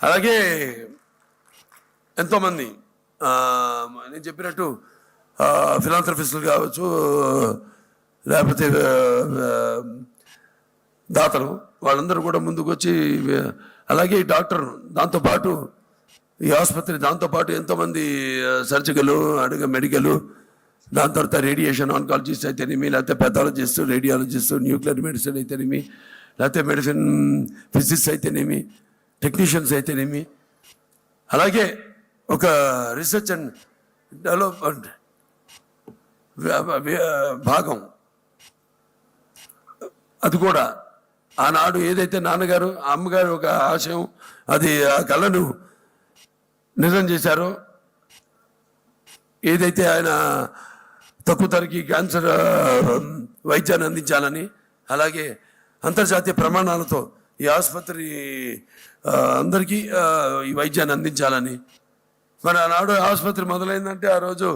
అలాగే ఎంతోమంది నేను చెప్పినట్టు ఫిలాంథ్రఫిస్టులు కావచ్చు, లేకపోతే దాతలు, వాళ్ళందరూ కూడా ముందుకు వచ్చి, అలాగే ఈ డాక్టర్ దాంతోపాటు ఈ ఆసుపత్రి దాంతోపాటు ఎంతోమంది సర్జికల్, అడిగే మెడికల్, దాని తర్వాత రేడియేషన్ ఆన్కాలజిస్ట్ అయితేనేమి, లేకపోతే పెథాలజిస్ట్, రేడియాలజిస్ట్, న్యూక్లియర్ మెడిసిన్ అయితేనేమి, లేకపోతే మెడిసిన్ ఫిజిక్స్ అయితేనేమి, టెక్నీషియన్స్ అయితేనేమి, అలాగే ఒక రీసెర్చ్ అండ్ డెవలప్మెంట్ భాగం, అది కూడా ఆనాడు ఏదైతే నాన్నగారు అమ్మగారు ఒక ఆశయం, అది ఆ కళను నిజం చేశారో, ఏదైతే ఆయన తక్కువ ధరకి క్యాన్సర్ వైద్యాన్ని అందించాలని, అలాగే అంతర్జాతీయ ప్రమాణాలతో ఈ ఆసుపత్రి అందరికీ ఈ వైద్యాన్ని అందించాలని, మరి ఆనాడు ఆసుపత్రి మొదలైందంటే ఆ రోజు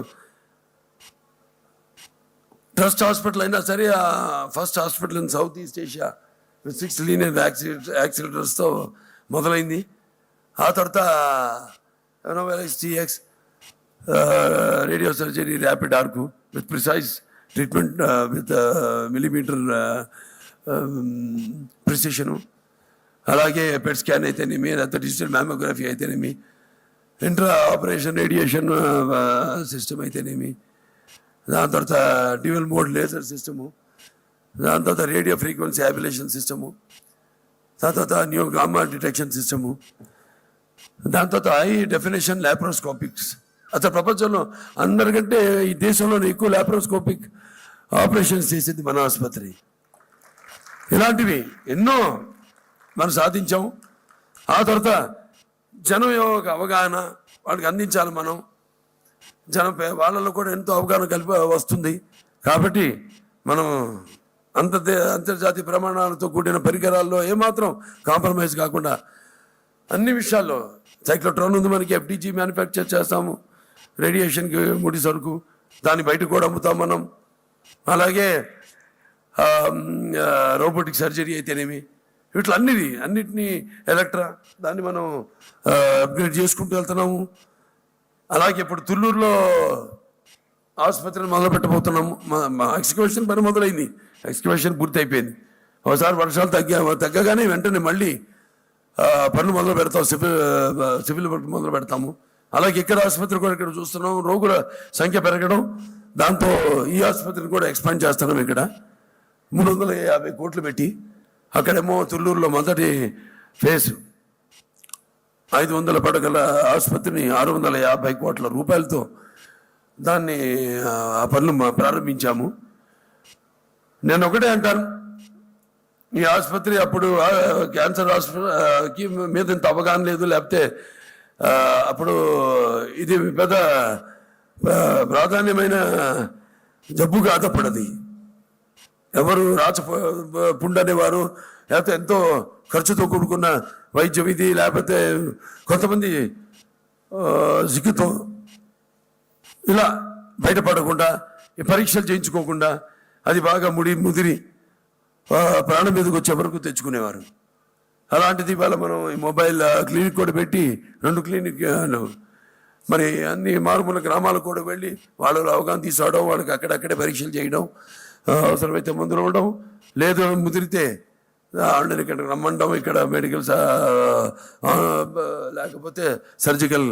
ట్రస్ట్ హాస్పిటల్ అయినా సరే, ఆ first hospital in south east Asia 6 linear యాక్సిలేటర్స్తో మొదలైంది. ఆ తర్వాత NOLSTX radio surgery, rapid arc with precise treatment with millimetre precision, అలాగే పెట్ స్కాన్ అయితేనేమి, లేకపోతే డిజిటల్ మ్యామోగ్రఫీ అయితేనేమి, ఇంట్రా ఆపరేషన్ రేడియేషన్ సిస్టమ్ అయితేనేమి, దాని తర్వాత డ్యూయల్ మోడ్ లేజర్ సిస్టము, దాని తర్వాత రేడియో ఫ్రీక్వెన్సీ యాబిలేషన్ సిస్టము, దాని తర్వాత న్యూ గామా డిటెక్షన్ సిస్టము, దాని తర్వాత హై డెఫినేషన్ ల్యాప్రోస్కోపిక్స్. అసలు ప్రపంచంలో అందరికంటే ఈ దేశంలోనే ఎక్కువ ల్యాప్రోస్కోపిక్ ఆపరేషన్స్ చేసింది మన ఆసుపత్రి. ఇలాంటివి ఎన్నో మనం సాధించాం. ఆ తర్వాత జనం యొక్క అవగాహన వాళ్ళకి అందించాలి మనం. వాళ్ళలో కూడా ఎంతో అవగాహన కలిపి వస్తుంది. కాబట్టి మనం అంతర్జాతీయ ప్రమాణాలతో కూడిన పరికరాల్లో ఏమాత్రం కాంప్రమైజ్ కాకుండా అన్ని విషయాల్లో, సైక్లోట్రాన్ ఉంది మనకి, FDG మ్యానుఫ్యాక్చర్ చేస్తాము, రేడియేషన్కి ముడి సరుకు, దాన్ని బయట కూడా అమ్ముతాం మనం. అలాగే రోబోటిక్ సర్జరీ అయితేనేమి, అన్నిటినీ ఎలక్ట్రా, దాన్ని మనం అప్గ్రేడ్ చేసుకుంటూ వెళ్తున్నాము. అలాగే ఇప్పుడు తుళ్ళూరులో ఆసుపత్రిని మొదలు పెట్టబోతున్నాము. మా ఎక్స్కవేషన్ పని మొదలైంది, ఎక్స్కవేషన్ పూర్తి అయిపోయింది. ఒకసారి వర్షాలు తగ్గగానే వెంటనే మళ్ళీ పనులు మొదలు పెడతాం, సివిల్ వర్క్ మొదలు పెడతాము. అలాగే ఇక్కడ ఆసుపత్రి కూడా ఇక్కడ చూస్తున్నాం, రోగుల సంఖ్య పెరగడం, దాంతో ఈ ఆసుపత్రిని కూడా ఎక్స్పాండ్ చేస్తున్నాం. ఇక్కడ 350 కోట్లు పెట్టి, అక్కడేమో తుళ్ళూరులో మొదటి ఫేజ్ 500 పడగల ఆసుపత్రిని 650 కోట్ల రూపాయలతో దాన్ని ఆ పనులు ప్రారంభించాము. నేను ఒకటే అంటాను, ఈ ఆసుపత్రి అప్పుడు క్యాన్సర్ హాస్పిటల్కి మీద ఇంత అవగాహన లేదు, లేకపోతే అప్పుడు ఇది పెద్ద ప్రాధాన్యమైన జబ్బు కాదప్పుడది. ఎవరు పుండు అనేవారు, లేకపోతే ఎంతో ఖర్చుతో కూడుకున్న వైద్యం ఇది, లేకపోతే కొంతమంది సిగ్గుతో ఇలా బయటపడకుండా, ఈ పరీక్షలు చేయించుకోకుండా అది బాగా ముదిరి ప్రాణం మీదకి వచ్చే వరకు తెచ్చుకునేవారు. అలాంటిది ఇవాళ మనం ఈ మొబైల్ క్లినిక్ కూడా పెట్టి 2 క్లినిక్, మరి అన్ని మారుమూల గ్రామాలకు కూడా వెళ్ళి వాళ్ళలో అవగాహన తీసుకోవడం, వాళ్ళకి అక్కడక్కడే పరీక్షలు చేయడం, అవసరమైతే మందులు ఇవ్వడం, లేదు ముదిరితే వాళ్ళని ఇక్కడ రమ్మండం, ఇక్కడ మెడికల్స్ లేకపోతే సర్జికల్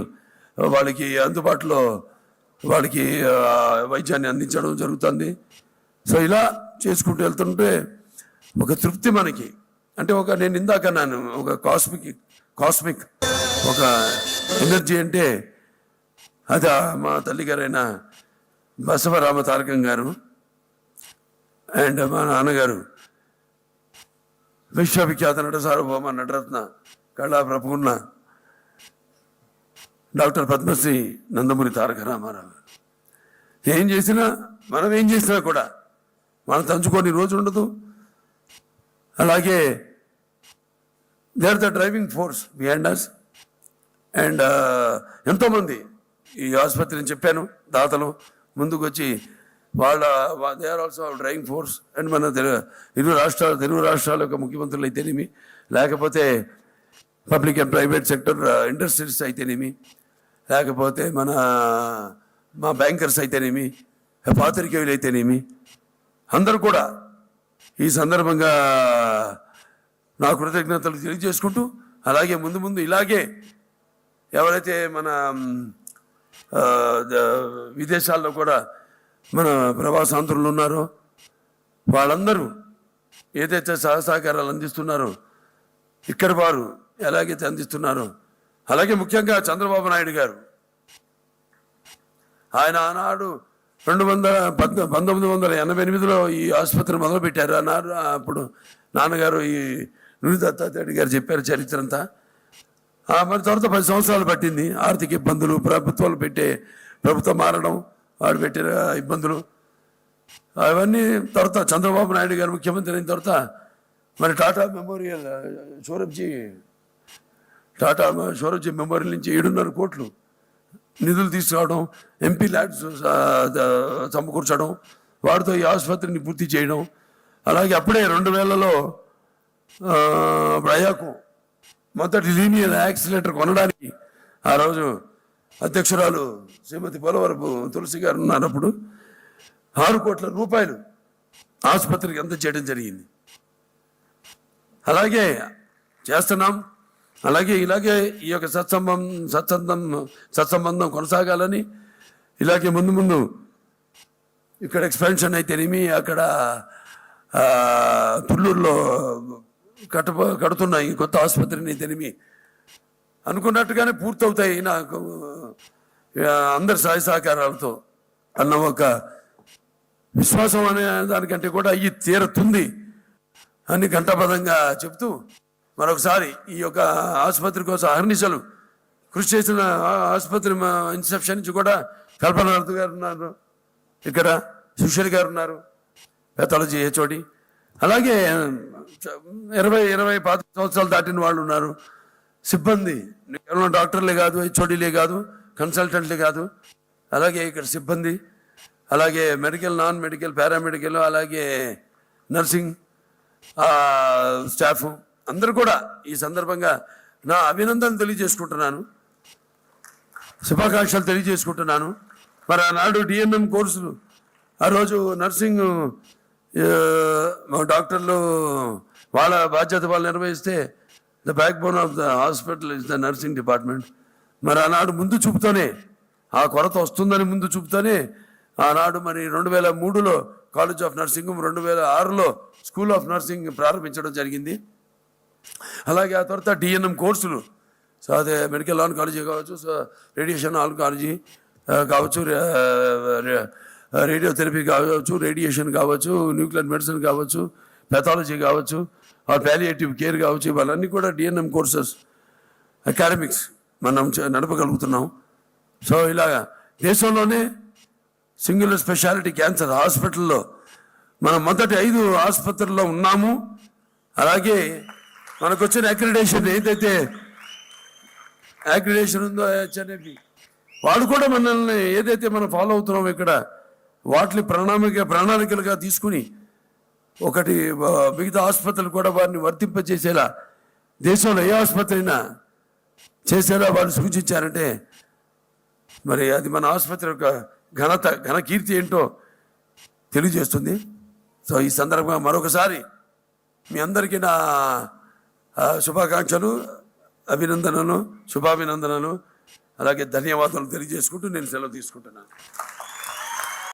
వాళ్ళకి అందుబాటులో వాళ్ళకి వైద్యాన్ని అందించడం జరుగుతుంది. సో ఇలా చేసుకుంటూ వెళ్తుంటే ఒక తృప్తి మనకి. అంటే నేను ఇందాక అన్నాను, ఒక కాస్మిక్ ఒక ఎనర్జీ అంటే అది మా తల్లిగారైన బసవరామ తారకం గారు అండ్ మా నాన్నగారు విశ్వవిఖ్యాత నట సార్వభౌమ నటరత్న కళా ప్రపూర్ణ డాక్టర్ పద్మశ్రీ నందమూరి తారక రామారావు మనం ఏం చేసినా కూడా మనం తలుచుకొని రోజు ఉండదు. అలాగే they are the driving force behind us. And ఎంతోమంది ఈ ఆసుపత్రిని చెప్పాను, దాతలు ముందుకు వచ్చి they are also driving force. And మన తెలుగు రాష్ట్రాల యొక్క ముఖ్యమంత్రులు అయితేనేమి, లేకపోతే public and private sector industries అయితేనేమి, లేకపోతే మా బ్యాంకర్స్ అయితేనేమి, పాత్రికేయులు అయితేనేమి, అందరూ కూడా ఈ సందర్భంగా నా కృతజ్ఞతలు తెలియజేసుకుంటూ, అలాగే ముందు ముందు ఇలాగే ఎవరైతే మన విదేశాల్లో కూడా మన ప్రవాసాంధ్రులు ఉన్నారో వాళ్ళందరూ ఏదైతే సహకారాలు అందిస్తున్నారో, ఇక్కడ వారు ఎలాగైతే అందిస్తున్నారో, అలాగే ముఖ్యంగా చంద్రబాబు నాయుడు గారు ఆయన ఆనాడు 1988లో ఈ ఆసుపత్రి మొదలుపెట్టారు అన్నారు. అప్పుడు నాన్నగారు ఈ నుని దత్తాత్రేయ గారు చెప్పారు చరిత్ర అంతా. మరి తర్వాత 10 సంవత్సరాలు పట్టింది. ఆర్థిక ఇబ్బందులు, ప్రభుత్వం మారడం, వాడు పెట్టిన ఇబ్బందులు, అవన్నీ తర్వాత చంద్రబాబు నాయుడు గారు ముఖ్యమంత్రి అయిన తర్వాత మరి టాటా షోరబ్జీ మెమోరియల్ నుంచి 7.5 కోట్లు నిధులు తీసుకురావడం, ఎంపీ ల్యాడ్స్ సమకూర్చడం, వాటితో ఈ ఆసుపత్రిని పూర్తి చేయడం. అలాగే అప్పుడే 2000లో ప్రయాకు మొదటి లీనియర్ యాక్సిలేటర్ కొనడానికి ఆ రోజు అధ్యక్షురాలు శ్రీమతి పోలవరపు తులసి గారు ఉన్నప్పుడు 6 కోట్ల రూపాయలు ఆసుపత్రికి అంత చేయడం జరిగింది. అలాగే చేస్తున్నాం. అలాగే ఇలాగే ఈ యొక్క సత్సంబంధం కొనసాగాలని, ఇలాగే ముందు ఇక్కడ ఎక్స్పాన్షన్ అయితేనేమి, అక్కడ తుళ్ళూరులో కడుతున్న ఈ కొత్త ఆసుపత్రిని అయితేనేమి అనుకున్నట్టుగానే పూర్తవుతాయి నాకు అందరి సహాయ సహకారాలతో అన్న ఒక విశ్వాసం అనే దానికంటే కూడా అయ్యి తీరుతుంది అని ఘంటాపథంగా చెప్తూ, మరొకసారి ఈ యొక్క ఆసుపత్రి కోసం అహర్నిశలు కృషి చేసిన ఆసుపత్రి ఇన్సెప్షన్ నుంచి కూడా కల్పనాథ్ గారు ఉన్నారు, ఇక్కడ సుశీల్ గారు ఉన్నారు, పెథాలజీ హెచ్ఓడి, అలాగే 20-25 సంవత్సరాలు దాటిన వాళ్ళు ఉన్నారు. సిబ్బంది కేవలం డాక్టర్లే కాదు, హెచ్ఓడీలే కాదు, కన్సల్టెంట్లే కాదు, అలాగే ఇక్కడ సిబ్బంది, అలాగే మెడికల్, నాన్ మెడికల్, పారామెడికల్, అలాగే నర్సింగ్ స్టాఫ్ అందరూ కూడా ఈ సందర్భంగా నా అభినందనలు తెలియజేసుకుంటున్నాను, శుభాకాంక్షలు తెలియజేసుకుంటున్నాను. మరి ఆనాడు డిఎన్ఎం కోర్సులు ఆ రోజు నర్సింగ్ డాక్టర్లు వాళ్ళ బాధ్యత వాళ్ళు నిర్వహిస్తే the back bone of the hospital is the nursing department. మరి ఆనాడు ముందు చూపుతోనే ఆ కొరత వస్తుందని ముందు చూపుతోనే ఆనాడు మరి 2003లో కాలేజ్ ఆఫ్ నర్సింగ్, 2006లో స్కూల్ ఆఫ్ నర్సింగ్ ప్రారంభించడం జరిగింది. అలాగే ఆ తర్వాత డిఎన్ఎం కోర్సులు, సో అదే మెడికల్ ఆన్కాలజీ కావచ్చు, సో రేడియేషన్ ఆన్కాలజీ కావచ్చు, రేడియోథెరపీ కావచ్చు, రేడియేషన్ కావచ్చు, న్యూక్లియర్ మెడిసిన్ కావచ్చు, పెథాలజీ కావచ్చు, పాలియేటివ్ కేర్ కావచ్చు, ఇవన్నీ కూడా డిఎన్ఎం కోర్సెస్ అకాడమిక్స్ మనం నడపగలుగుతున్నాం. సో ఇలాగా దేశంలోనే సింగిల్ స్పెషాలిటీ క్యాన్సర్ హాస్పిటల్లో మనం మొదటి 5 ఆసుపత్రుల్లో ఉన్నాము. అలాగే మనకు వచ్చిన అక్రిడేషన్ ఏదైతే అక్రిడేషన్ ఉందో హెచ్ఎన్ఏపి, వాడు కూడా మనల్ని ఏదైతే మనం ఫాలో అవుతున్నామో ఇక్కడ వాటిని ప్రణాళికలుగా తీసుకుని ఒకటి మిగతా ఆసుపత్రులు కూడా వారిని వర్తింపజేసేలా, దేశంలో ఏ ఆసుపత్రి అయినా చేసేలా వాళ్ళు సూచించారంటే మరి అది మన ఆసుపత్రి యొక్క ఘన కీర్తి ఏంటో తెలియజేస్తుంది. సో ఈ సందర్భంగా మరొకసారి మీ అందరికీ నా శుభాకాంక్షలు, శుభాభినందనలు, అలాగే ధన్యవాదాలు తెలియజేసుకుంటూ నేను సెలవు తీసుకుంటున్నాను.